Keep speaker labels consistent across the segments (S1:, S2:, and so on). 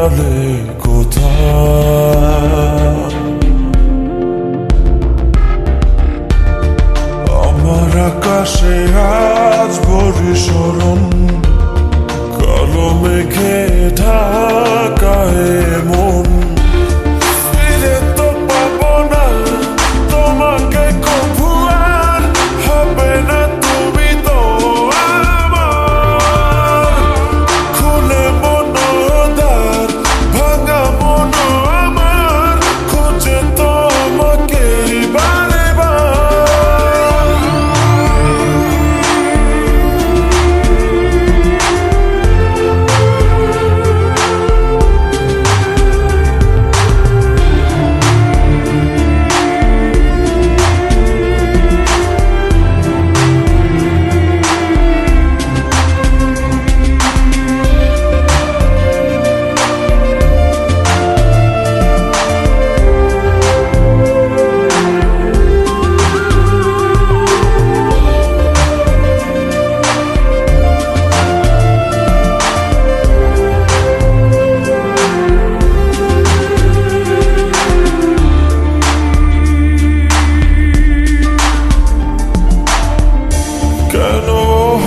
S1: হারালে কোথায়? আমার আকাশে আজ বরিশরণ, কালো মেঘে ঢাকায় মন। ফিরে তো পাবো না তোমাকে কভু, আর হবে না তুমি তো আমার। খুলে মনোদ্বার ভাঙা মন আমার, খুঁজে তো আমাকে বারে বার। কেন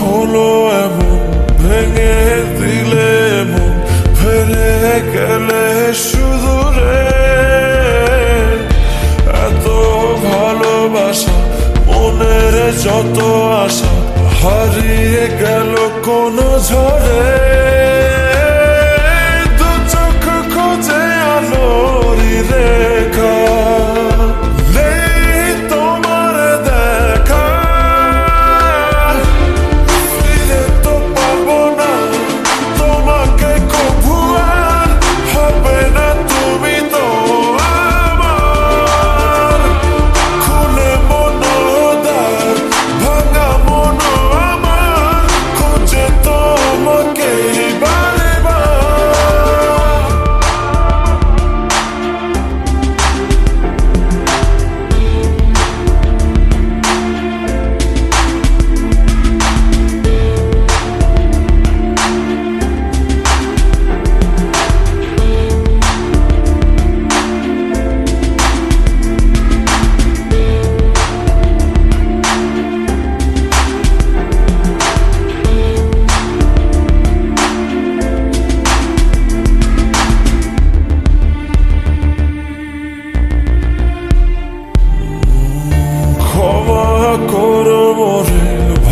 S1: হলো এমন, ভেঙে দিলে মন, ফেলে গেলে শুধু রে। এত ভালোবাসা, মনের যত আশা, হারিয়ে গেল কোন ঝড়ে। দু চোখ খোঁজে আলোরি রেখা,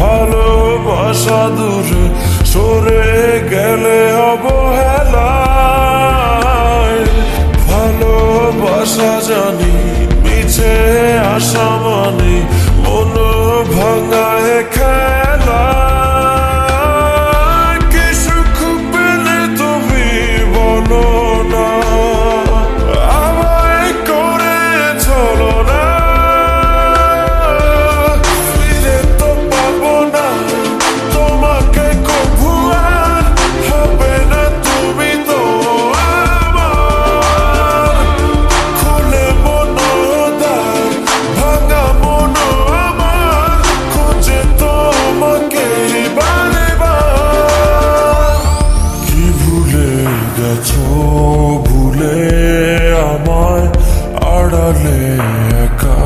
S1: ভালোবাসা দূরে সরে গেলে অবহেলায়। ভালোবাসা জানি মিছে আশা মানে, মন ভাঙায় খেলা। কি সুখ পেলে তুমি বলো না, আমায় করে চলো না। ভুলে আমায় আড়ালে একা,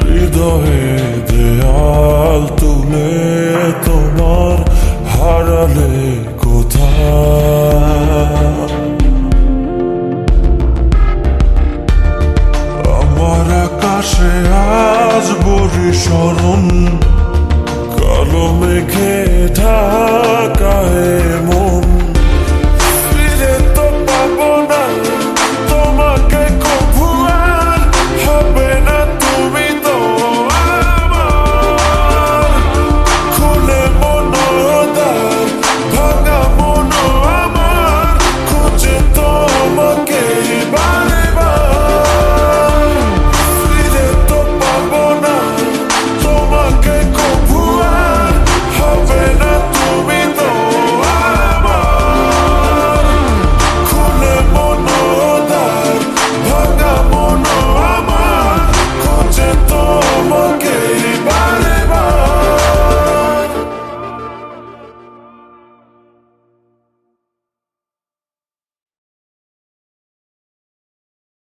S1: হৃদয়ে দেয়াল তুলে তোমার হারালে কোথায়? আমার আকাশে আজ বরিশরণ, কালো মেঘে ঢাকায়